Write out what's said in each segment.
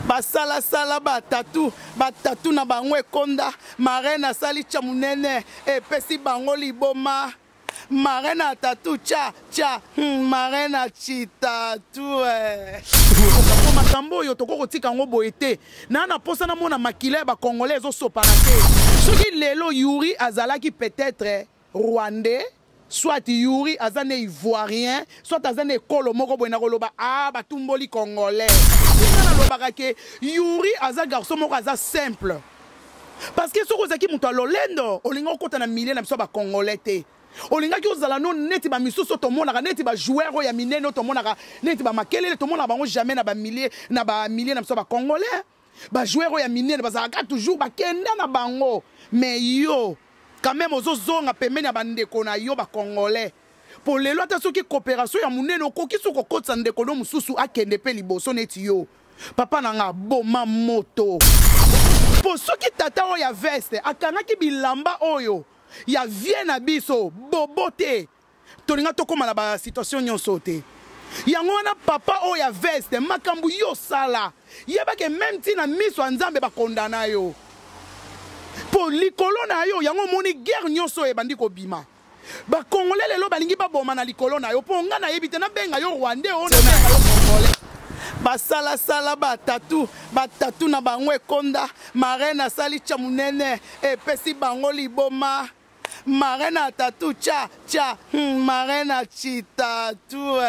basala sala batatu na bango ekonda marena sali chamunene epesi bango liboma marena tatu cha marena chitatu makambo yo toko tika ngo boete na posa na mona makila ba congolais zo sopanate soki lelo Yuri azalaki peut-être rwandais soit Yuri azane ivoirien soit azane kolo moko boina koloba batumboli congolais na lobaka ke Yuri aza garçon moko aza simple parce que soko zaki muto lolendo olinga kota na milieu na biso ba congolais te olinga ki ozala no neti ba misuso to monaka neti ba joueur ya minene to monaka neti ba makelele to monaka bango jamais na ba milieu na biso ba congolais ba joueur ya minene bazaka toujours ba kenda na bango mais yo quand même ozozonga pembeni ya bandeko na yo ba congolais pour lelo ata soki coopération ya munene okoki soko kotsa ndeko no mususu akende pe liboso neti yo papa nanga boma moto pour soki tata oyo ya veste akangaki bilamba oyo ya vie na biso bobote tolinga tokoma na ba situation nyonso te yango wana papa oyo ya veste makambu yo sala yebake même ti na miso ya nzambe bakondana yo po likolo na yo yango moni guerre nyonso ebandi kobima bakongolais lelo balingi baboma na likolo na yo po nga na yebi te na benga yo rwandais oyo na benga yo congolais basala sala batatu na bango ekonda marena sali chamunene epesi bango liboma marena tatu cha marena chitatu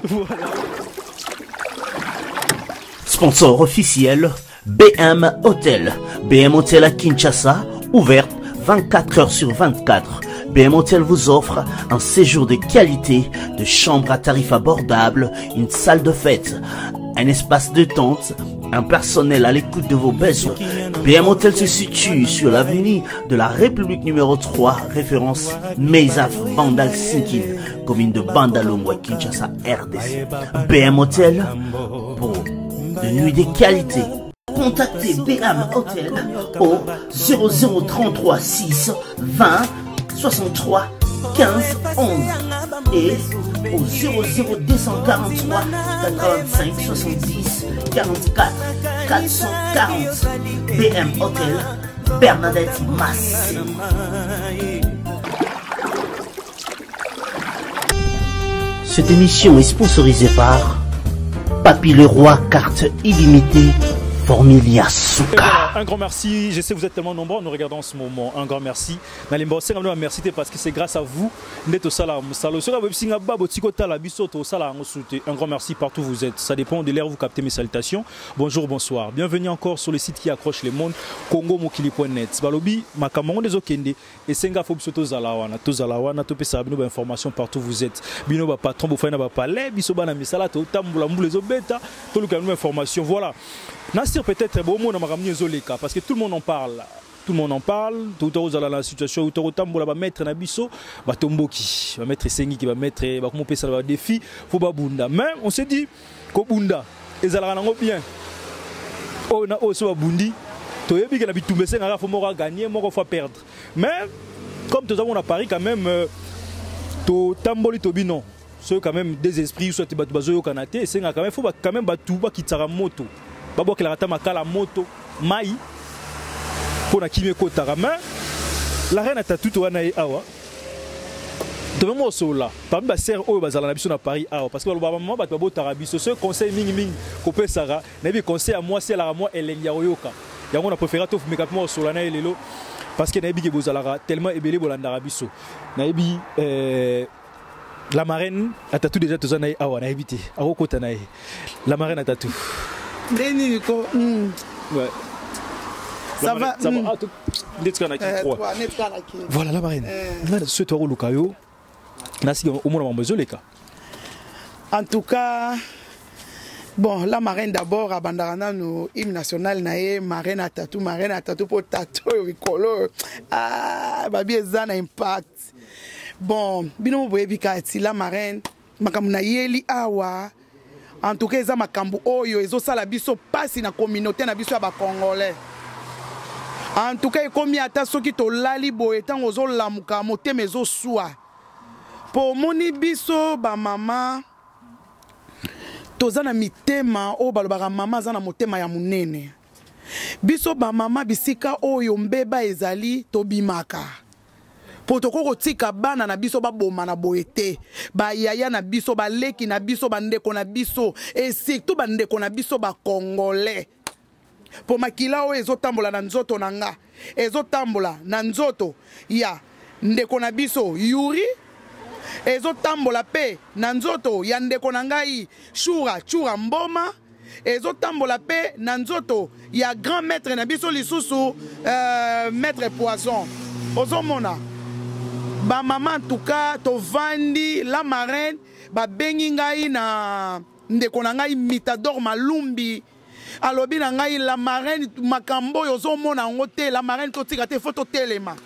Voilà. Sponsor officiel BM Hotel. BM Hotel à Kinshasa, ouverte 24 heures sur 24. BM Hotel vous offre un séjour de qualité, de chambres à tarifs abordables, une salle de fête, un espace de tente, un personnel à l'écoute de vos besoins. BM Hotel se situe sur l'avenue de la République numéro 3, référence Meizaf Bandal Sinkin, commune de Bandalongwa, Kinshasa, RDC. BM Hotel pour de nuits de qualité. Contactez BM Hotel au 0033 6 20 63 15 11 et au 00243 85 70 44 440. BM Hotel, Bernadette Massé. Cette émission est sponsorisée par Papy Leroy, carte illimitée, Formilia Souka. Un grand merci, je sais que vous êtes tellement nombreux, nous regardons en ce moment. Un grand merci. Merci parce que c'est grâce à vous. Un grand merci partout où vous êtes. Ça dépend de l'air où vous captez mes salutations. Bonjour, bonsoir. Bienvenue encore sur le site qui accroche le monde, congomokili.net. Balobi, Makamongo des Okende, et Senga Fob Soto Zalawana, Tozalawana, Topé Sabino, information partout où vous êtes. Bino patron, Bofana Palais, Bisobana Misala, Totamboula les Obeta, tout le canal d'information. Voilà. Nassir peut-être bon mot dans ma Zoleka parce que tout le monde en parle. Tout le monde en parle. Tout le monde dans la situation où tout le monde va mettre Nabiso, va Tomboki, va mettre Sengi qui va mettre, va comment ça va défi, faut pas Bunda. Mais on s'est dit qu'au Bunda, ils allaient bien. On a aussi Bundi. Tu es bien que la bitumbe c'est un faut mort gagner, mort faut perdre. Mais comme tout avons à Paris quand même, to Tamboli Tobino, ceux quand même des esprits soit tu bazo Kanate, c'est quand même faut quand même batuba qui tara moto. Babo que la rata makala moto mai pour na kimé kotara mais la reine a tout wana awa de même au sola parmi ba serre o bazala na biso na Paris awa parce que le maman ba babo tarabiso ce conseil mingi ko pe sara na bi conseil à moi c'est la moi elengia oyoka yango na préféré to make up mo sola na elelo parce que na bi ke bozala tellement ebelé bolanda rabiso na bi la marraine a tout déjà tous na awa na éviter akokota na la marraine a tout. Ouais. Ça va. Voilà la marraine. Là, ce toi au Lukayo. Nasi au moins on besoin les cas. En tout cas, bon, la marraine d'abord à Bandarana nous hymne national nae marraine à tatou pour tatou ricolo. Ah, babi ezana impact. Bon, bino boyebi kati la marraine makamuna yeli awa. En tout cas, ils ont makambu oyo, ils ont sala biso passe na communauté na biso ya ba congolais. En tout cas, comme yata soki to lali bo etan ozo lamuka mote mezo soa. Pour moni biso ba mama tozana mitema o balobaka mama zana motema ya munene. Biso ba mama bisika oyo mbeba ezali tobimaka. Potoko kotika bana na biso ba boma na boete. Ba yaya na biso ba leki na biso ba ndeko na biso et surtout ba ndeko na biso ba congolais. Po makila o ezotambola na nzoto nanga. Ezotambola na nzoto ya ndeko na biso Yuri. Ezotambola pe na nzoto ya ndeko na ngai Chura Mboma. Ezotambola pe na nzoto ya grand maître na biso lisusu maître Poisson. Ozomona ba maman en tout cas to vandi la marraine ba bengi ngai na ndeko na ngai Mitador Malumbi alobi na ngai la marraine makambo yo ozomona ngote la marraine to tika te photo telema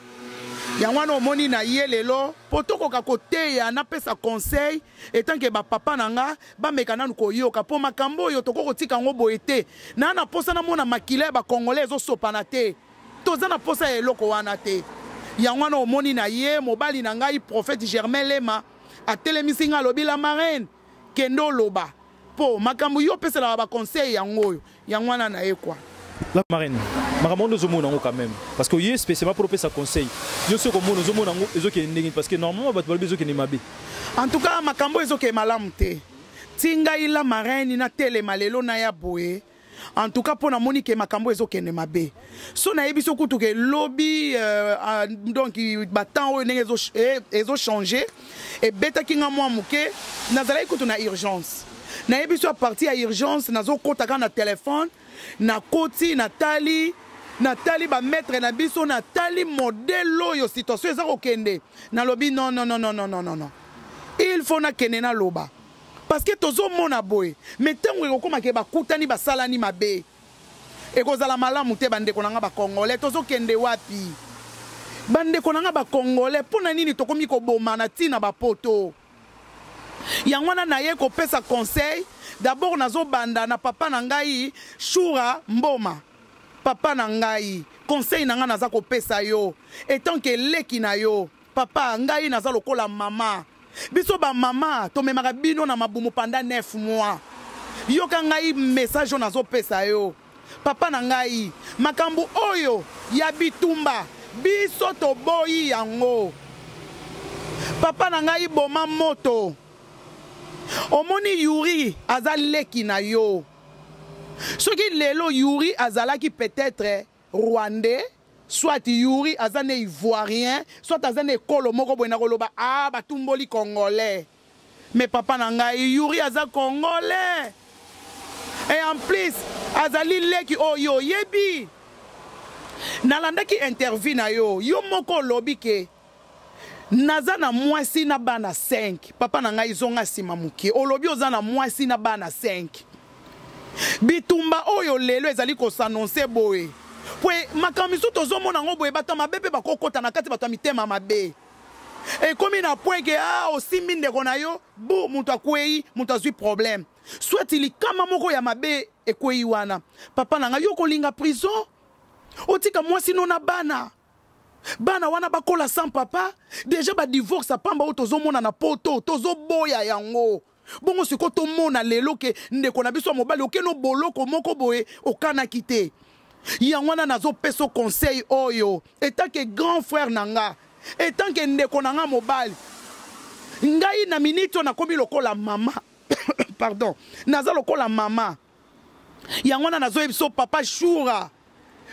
yangwana omoni na ye lelo potoko ka kote ya na pesa conseil etant que ba papa nanga ba mekana ko yoka po makambo yo toko kotika ngo boete na na posa na mona makile ba congolais zo sopana te toza na posa eloko wana te yangwana omoni na ye mobali na ngai prophète Germain Lema atelemisi nga lobi la marraine kendo loba po makambo yo pesa la ba conseil yango yangwana na ye kwa la marraine makambo nous omona ngo quand même parce que yé spécialement pour pesa conseil yo ce comme nous omona ngo ezoke ndenge parce que normalement ba to besoke ni mabe en tout cas makambo ezoke malamu te tinga ila marraine na tele malelo na ya boye. En tout cas, pour la monique, ma cambo est ok ne mabe. So na ebiso kutu ke lobby donc battant ezo changé et beta kinga moi muke nazala kutu na urgence. Na ebiso parti à urgence nazo kota ka na téléphone na koti Nathalie ba mettre na biso Nathalie modèle yo situation eza okende na lobby non. Il faut na kene na loba. Parce que tozo mona boy mais tango ekokoma ke bakutani basalani mabe ekozala malamu te bandeko nanga ba congolais tozo kende wapi bandeko nanga ba congolais pona nini tokomi ko boma na tina ba poto yangwana na ye ko pesa conseil d'abord nazo banda na papa na ngai Chura Mboma papa na ngai conseil nanga naza ko pesa yo etant que leki na yo papa ngai naza lokola mama. Biso ba mama to memaka bino na mabumu pendant 9 mois. Yo ka ngai message on azo pesa yo. Papa na ngai makambu oyo ya bitumba biso to boyi yango. Papa na ngai boma moto. Omoni Yuri azaleki na yo. Soki lelo Yuri azalaki peut-être rwandais. Soit Yuri azane ivoirien, soit azane kolo moko boina koloba batumboli congolais. Mais papa nangai Yuri aza congolais. Et en plus azali leki oyo yebi. Nalanda ki interview na yo moko lobi ke naza na mwasi na bana 5. Papa nangai zonga sima muke. Olobi oza na mwasi na bana 5. Bitumba oyo lelo ezali ko s'annoncer boye. Pwe makamisu tozomona ngo boye bata mabebe bakokota na kati bata mitema mabe. E komi na point ke osimbi ndeko na yo bu mutu akwei mutu azwi problème. Soit ili kama moko ya mabe ekwei wana. Papa nanga yo kolinga prison. Otika mwasi nona bana. Bana wana bakola sans papa. Déjà ba divorce pamba o tozomona na poto tozoboya yango. Bongo siko tomona lelo ke ndeko na biso mobali okeno boloko moko boye okana kite. Yangwana nazo peso conseil oyo etant que grand frère nanga etant que ndeko nanga mobali ngai na minito na komi lokola mama pardon naza lokola mama yangwana nazo ebiso papa Chura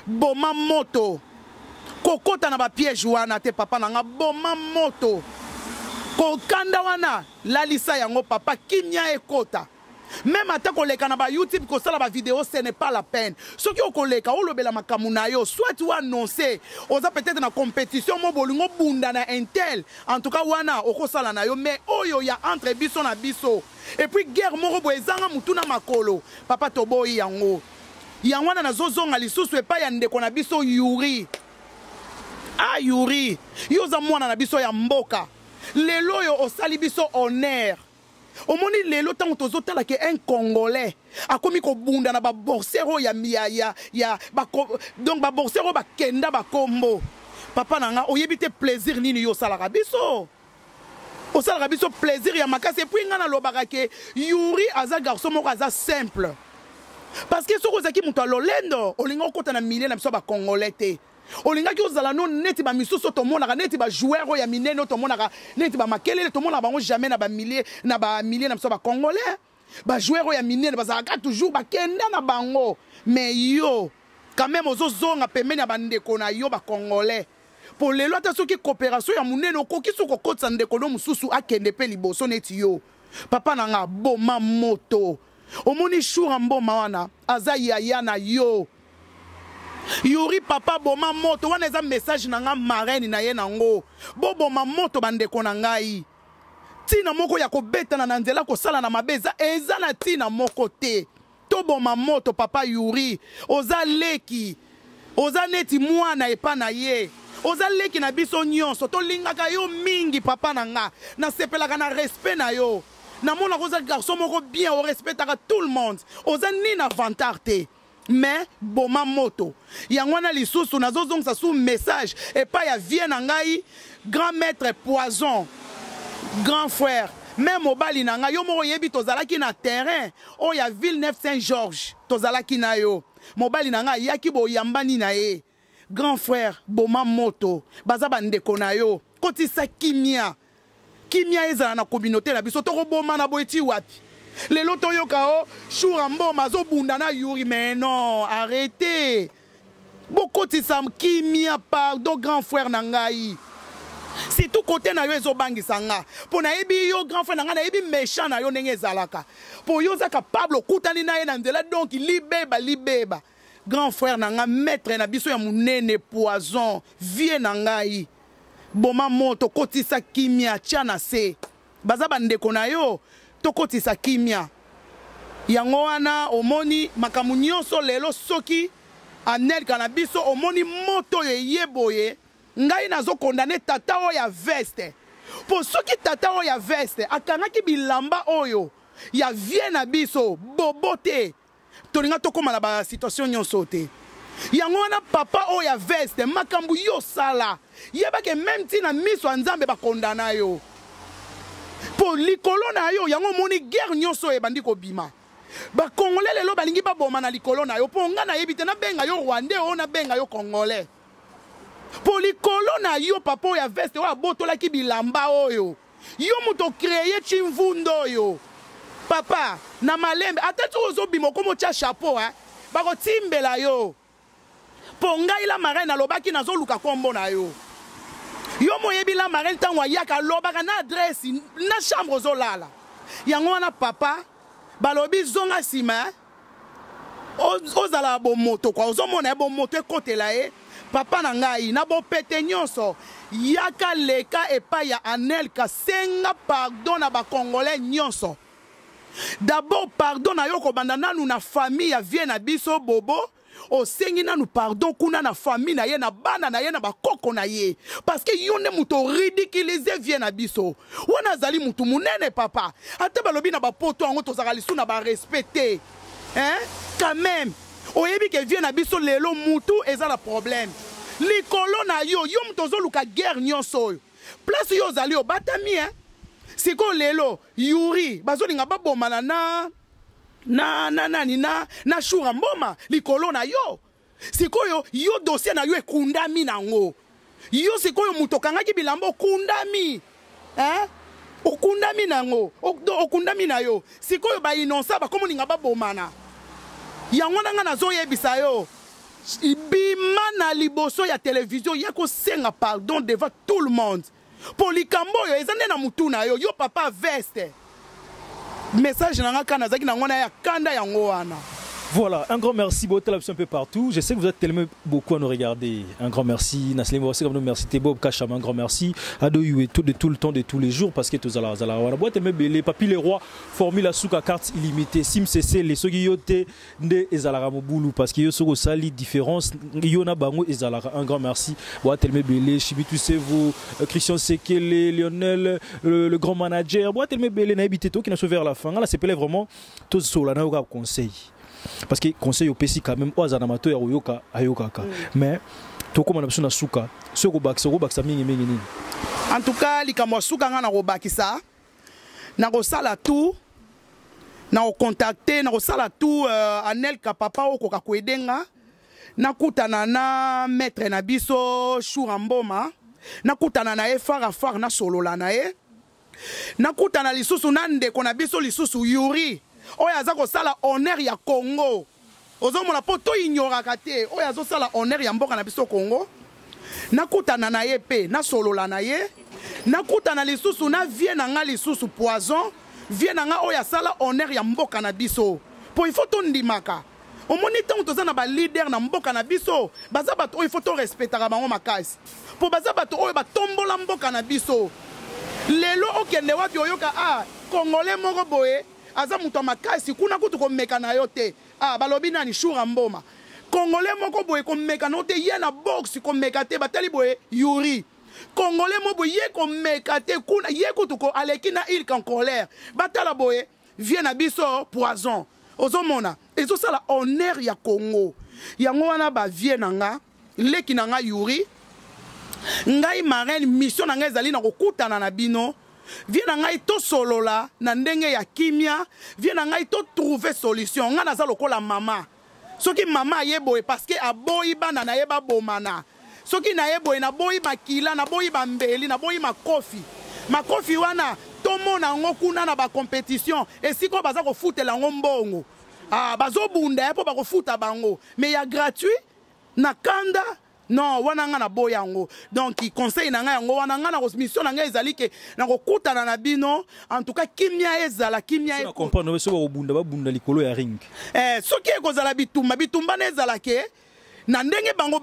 boma moto kokota na ba piège wana te papa nanga boma moto kokanda wana lalisa yango papa kimia ekota. Même à ta collègue na YouTube ko sala ba vidéo ce n'est pas la peine. Ce qui au collègue o lobela makamu na yo soit tu annoncer oza peut-être na compétition mo bolingo bunda na intel en tout cas wana oko sala na yo mais oyo ya entre biso na biso et puis guerre moko bo ezanga mutu na makolo papa toboyi yango yangwana na zozonga lisusu epa ya ndeko na biso Yuri Yuri yo za mwana na biso ya mboka lelo yo osali biso honneur. Omoni lelo tango tozotala ke un congolais akomi ko bunda na ba borsero ya donc ba borsero ba kenda ba kombo papa nanga oyebite plaisir nini yo sala biso osalaka biso plaisir ya makasi epuis nga nalobaka ke Yuri aza garçon moko aza simple parce que soki ozalaki moto ya lolendo olinga okota na milie na biso bacongolais te olingaki ozala no neti bamisusu tomonaka neti bajoueur oyo ya minene oyo tomonaka neti bamakelele tomonaka bango jamais na bamilie na biso bacongolais bajoueur oyo ya minene bazalaka toujours bakenda na bango mais yo quand même ozozonga pembeni ya bandeko na yo bacongolais po lelo ata soki coopération ya monene okoki soki okotisa ndeko no mosusu akende mpe liboso neti yo papa na nga boma moto omoni shura mboma wana aza yaya na yo Yuri papa boma moto wana eza message na nga marraine na ye nango boboma moto bandeko na ngai tina moko ya kobetana na nzela kosala na mabe eza na tina moko te toboma moto papa Yuri oza leki oza neti mwana epa na ye oza leki na biso nyonso tolingaka yo mingi papa na nga nasepelaka na respect na yo namona koza garçon moko bien orespectaka tout le monde oza nini avantage te mais boma moto yango wana lisusu nazozongisa su message epai ya vie na ngai grand maître poison grand frère même mobali na ngai yo moko yebi tozalaki na terrain oyo ya Villeneuve Saint-Georges tozalaki na yo mobali na ngai yaki boyambani na ye grand frère boma moto baza bandeko na yo kotisa kimia ezala na communauté na biso tokoboma na boyeti wapi lelo toyoka o shura mboma azobunda na Yuri mais non arrêtez bokotisa kimia pardon grand frère na ngai si tout côté na yo ezobangisa nga po nayebi yo grand frère na ngai nayebi méchant na yo ndenge ezalaka po yo oza capable okutani na ye na nzela donc libeba grand frère na nga maître na biso ya monene poison vie na ngai boma moto kotisa kimia tia na se baza bandeko na yo tokotisa kimia yango wana omoni makambo nyonso lelo soki anelka na biso omoni moto oyo eyeboye ngai nazokondane tata oyo ya veste po soki tata oyo ya veste akangaki bilamba oyo ya vie na biso bobo te tolinga tokóma na basituation nyonso te yango wana papa oyo ya veste makambo yo sala yebake même ntina miso ya nzambe bakondana yo po likolo na yo yango moni guerre nyonso ebandi kobima bakongolais lelo balingi baboma na likolo na yo po nga nayebi te nabenga yo rwandais oyo nabenga yo congolais po likolo na yo papa oyo ya veste oyo abotolaki bilamba oyo yo moto créé chimvundo oyo papa na malembe ata ti ozobima okomotia chapeau bakotimbela yo po ngai la marraine alobaki nazoluka kombo na yo yo moyebi la marraine ntango ayaka alobaka na adresse na chambre ozolala yango wana papa balobi zonga nsima ozala bomoto kwa ozomona ye bomoto ekotela ye papa na ngai na bopete nyonso yaka leka epai ya Anelka senga pardon na bakongolais nyonso d'abord pardon na yo kobanda nanu na famille ya vie na biso bobo osengi nanu pardon kuna na famille na ye na bana na ye na bakoko na ye parce que yo nde moto ridiculiser vie na biso wana azali mutu munene papa ata balobi na bapoto yango tozaka lisu na barespecte quand même oyebi ke vie na biso lelo mutu eza na problème likolo na yo mutu ozoluka guerre nyonso oyo place yo ozali obatami siko lelo Yuri bazolinga babomana na shura mboma likolo na yo sikoyo yo dossier na yo ekundami nango yo sikoyo muto kangaki bilamba okundami okundami nango okundami na yo sikoyo ba inonsa bakomoninga babomana yango nanga nazoyebisa yo bima na liboso ya télévision ya kosenga pardon devant tout le monde po likambo oyo eza nde na mutu na yo papa veste message nanga kana zaki na ngona ya kanda yango wana. Voilà, un grand merci, beau un peu partout. Je sais que vous êtes tellement beaucoup à nous regarder. Un grand merci, Naslim Bossé, comme nous merci, Bob Kacham, un grand merci. Adoyou et tout le temps, de tous les jours, parce que tous à la boîte, les papis, les rois, formule la souka carte illimitée, sim cc, les sogiyote, de Ezalara Moboulou, parce qu'il y a une sali différence, Yona Bango Ezalara. Un grand merci, boîte tellement belé, Chibitu Sevo, Christian Sekele, Lionel, le grand manager, boîte tellement belé, Naïbité, qui n'a sauvé vers la fin. Là, c'est vraiment tous sur la naoga conseil. Parce que conseil au PC quand même aux anamato ya oyoka ayokaka mais to comme on a besoin de souka ce go back ça mingi En tout cas, likambo suka nga na robakisa. Na kosala tout. Na contacter, na kosala tout Anel Kapapa o koka kwedenga. Na kutana na maître na biso Shuramboma. Na kutana na far na solola na e. Na kutana lisusu na ndeko na biso lisusu Yuri. Oyo aza kosala honneur ya Congo. Ozomona po to ignoraka te. Oyo azo sala honneur ya mboka na biso Congo. Na kutana na ye pe na solola na ye. Na kutana lisusu na vie na nga lisusu poison. Vie na nga oyo asala honneur ya mboka na biso. Po il faut to ndimaka. Omoni tango toza na ba leader na mboka na biso. Baza bato oyo il faut to respectaka bango makasi. Po baza bato oyo batombola mboka na biso. Lelo okende wapi oyoka Congolais moko boye aza muto makasi kuna kutu ko meka na yo te. Balobi nani Shuramboma. Congolais moko boye ko meka no te ye na box ko meka te batali boye Yuri. Congolais moko boye ye ko meka te kuna ye kutu ko aleki na il en colère. Batala boye vie na biso poison. Ozomona ezo sala honneur ya Congo. Yango wana ba vie na nga leki na nga Yuri. Ngai marraine mission na ngai ezali na kokutana na bino. Vie na ngai to solola na ndenge ya kimia. Vie na ngai to trouver solution. Nga naza lokola mama. Soki mama yeboye parce que aboyi bana na yeba bomana. Soki na yeboye na boyi makila na boyi bambeli na boyi makofi. Makofi wana tomo na ngo kuna na ba compétition esiko baza ko futela ngo mbongo. Bazo bunda po ba ko futa bango. Mais ya gratuit na kanda. Non, wana nga na boyango. Donc il conseille na nga yango wana nga na mission na nga ezali ke na kokutana na bino en tout cas kimia ezala kimia e comprendre so ba bunda likolo ya ring. Soki ekozala bitumba na ezala ke na ndenge bango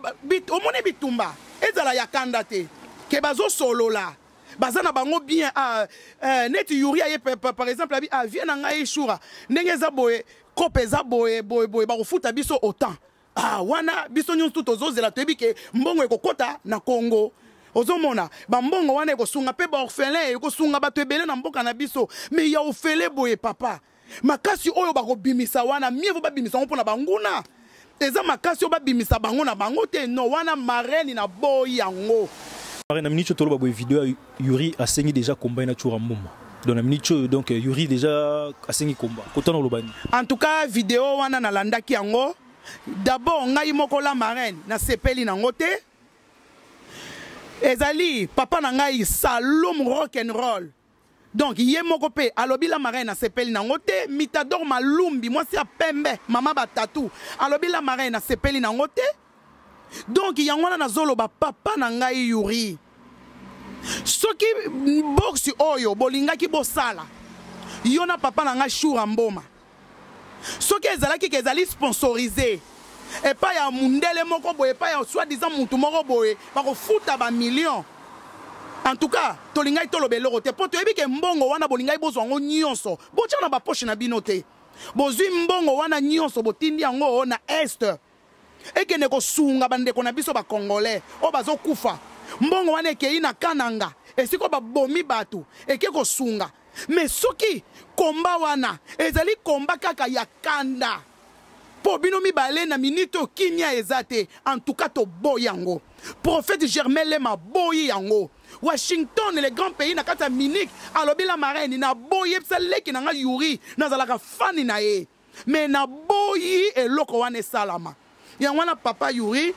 omone bitumba ezala ya kanda te ke bazo solola baza na bango bien net Yuri aye par exemple abi vient na nga ishura ndenge eza boye kope eza boye ba kofuta biso autant. Wana biso nyonso tozozela toyebi ke mbongo ekokota na Congo. Ozomona ba mbongo wana ekosunga pe ba orphelin ekosunga bato ebele na mboka na biso. Mais ya ofele boye papa. Makasi oyo bakobimisa wana mieux ba bimisa ngo pona banguna. Eza makasi oyo ba bimisa bango na bango te no wana marraine na boy yango. Na minute tolo ba vidéo Yuri asengi déjà combat na Shuramboma. Dans la minute donc Yuri déjà asengi combat. Kotana lobani. En tout cas vidéo wana na landaki yango. D'abord, ngai moko la marraine na sepeli na ngote. Ezali papa na ngai Salom rock and roll. Donc yé moko pe alobi la marraine na sepeli na ngote, Mitador Malumbi, moi c'est pembe, mama batatu. Alobi la marraine na sepeli na ngote. Donc yangwana na zolo ba papa na ngai Yuri. Soki boxi oyo bolingaki bosala. Yona papa na ngai Shuramboma. Soki ezalaki ke ezali sponsorisé et pas ya mundele moko boye pas ya soi-disant mutu moko boye bako futa ba millions. En tout cas tolingai tolobelo te po toyebi ke mbongo wana bolingai bozwa ngo nyonso botia na ba poche na bino te bozwi mbongo wana nyonso botindi yango na est ekende kosunga bandeko na biso ba congolais o bazokufa mbongo wana ekei na kananga esiko babomi bato eke kosunga. Mais soki komba wana ezali komba kaka ya kanda po bino mibale na minute kimia ezate en tout cas to boyango prophète Germain Lema boyi yango Washington les grands pays na kata Munich alobi la marraine na boyi psaleki na nga Yuri nazalaka fani na ye mais na boyi eloko wana salama ya wana papa Yuri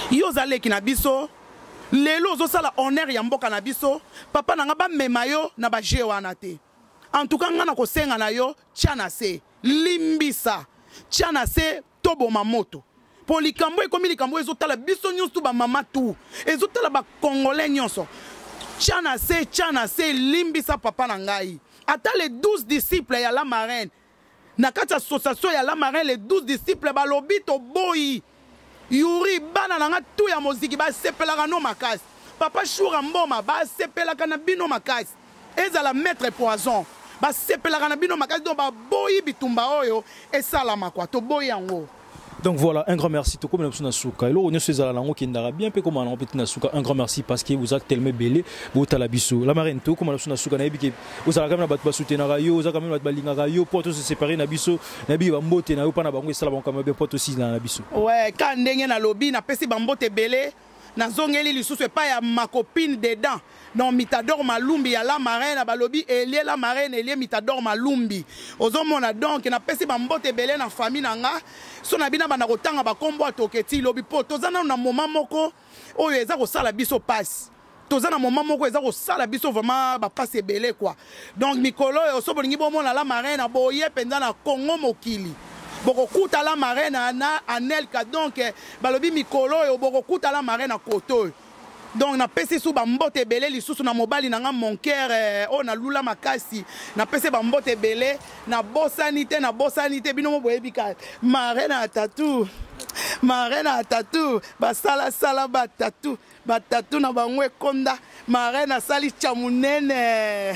yo zaleki na biso lelo zo sala honneur ya mboka na biso papa na nga ba mema yo na ba je wana te. En tout cas nga na kosenga na yo tiana se limbisa tiana se tobo mamoto po likambo ekomi likambo ezotala biso nyonso ba mama tu ezotala ba congolais nyonso tiana se limbisa papa na ngai ata les 12 disciples ya la marraine na kati association ya la marraine les 12 disciples balobi to boyi Yuri bana nanga tu ya moziki ba sepelaka no makasi papa Shuramboma ba sepelaka na bino makasi ezala maître poison ba sepelaka na bino makasi do ba boyi bitumba oyo esalama kwa to boyi yango. Donc voilà, un grand merci. Tout comme nous souka. Et là, on est sur la langue qui n'a bien peu comme on peut na souka. Un grand merci parce que vous êtes tellement belé. Vous êtes la bisou. La marine tout comme on a souka na bique. Vous avez quand même battu soutenir na rayo. Vous avez quand même battu balinga rayo. Pour tous se séparer na bisou. Na bi bambote na ou pas na bango et ça la banque quand même bien pour tous na bisou. Ouais, quand ndenge na lobby na pesi bambote belé. nazongeli lisusu epai ya ma copine dedans donc Mitador Malumbi ya la marraine balobi elie la marraine elie Mitador Malumbi ozomona donc napesi bambote ebele na famille nanga so na bina bana kotanga bakombo atoketi lobi po tozana na moment moko oyo eza kosala biso passe tozana moment moko eza kosala biso vraiment bapasse ebele quoi donc mikolo oyo so bolingi bomona la marraine boye penza na Congo mokili bokokuta la marraine na Anelka donc balobi mikolo oyo bokokuta la marraine na koto donc na pesi sou bambote ebele lisusu na mobali nanga mon cœur o na lula makasi na pesi bambote ebele na bosanité bino mo boyebika marraine na tatou basala sala batatu na bangwe konda marraine asali chamunene.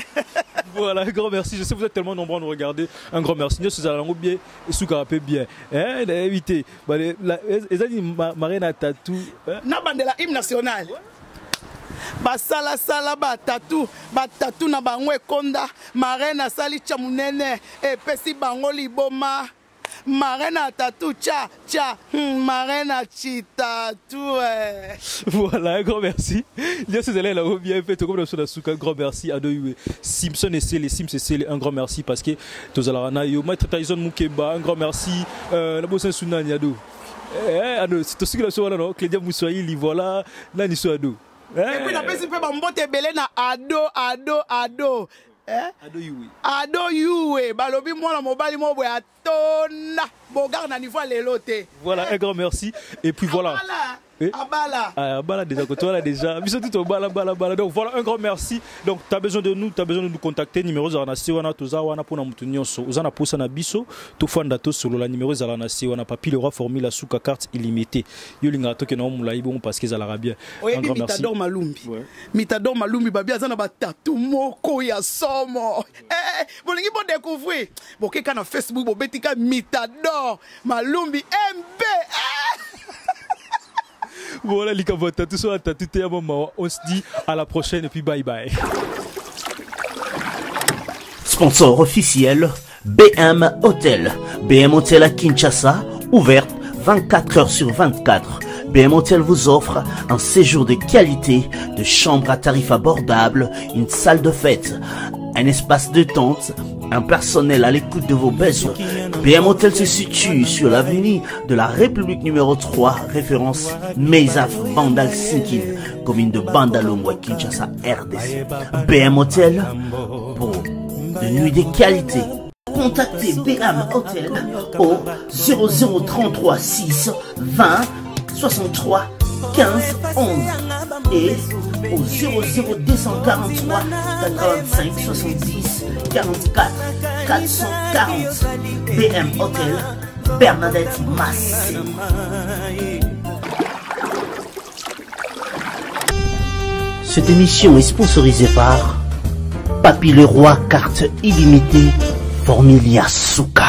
Voilà, un grand merci. Je sais que vous êtes tellement nombreux à nous regarder. Un grand merci. Nous sommes bien et sous carapé bien. Hein, évitez. Les amis marraine à tatou. Na bandela hymne national. Basala sala batatu na bangwe konda marraine asali chamunene e pesi bango liboma marraine à tatou tcha marraine à chitatou. Voilà, un grand merci. Bien ces élèves là bien fait comme le un grand merci à deux Simpson et les Sims et un grand merci parce que tous alarana yo Maître Tyson Mukeba un grand merci la bosse Sunani ado c'est aussi que la soirée non Clédia Moussaïli voilà nani so ado et puis la pesi pe bambote belé na ado Ado Yue balobi mwana mobali mo boy atona bogar na niveau lelote. Voilà un grand merci et puis voilà. Abala déjà que toi là déjà biso tout bala donc voilà un grand merci donc tu as besoin de nous contacter numéro za na siwana toza wana pona mutu nyonso uzana posa na biso to fanda to solo la numéro za na siwana papi le roi formule suka carte illimitée yolinga to ke na mulai bon parce que za la bien un grand merci Mitador Malumbi babi azana batatu moko ya somo bolingi bo découvrir bokeka na Facebook bo betika Mitador Malumbi MB Voilà, les cavotas, tout ça, tout à moment. On se dit à la prochaine et puis bye bye. Sponsor officiel, BM Hotel. BM Hotel à Kinshasa, ouverte 24 heures sur 24. BM Hotel vous offre un séjour de qualité, de chambres à tarifs abordables, une salle de fête, un espace de tente, un personnel à l'écoute de vos besoins. BM Hotel se situe sur l'avenue de la République numéro 3, référence Meizaf Bandal Sinkin, commune de Bandalongwa, Kinshasa, RDC. BM Hotel pour de nuits de qualité. Contactez BM Hotel au 0033 6 20 63 15 11 et au 00243 85 70 44 440 BM Hotel Bernadette Massé. Cette émission est sponsorisée par Papy le Roi, carte illimitée Formilia Souka.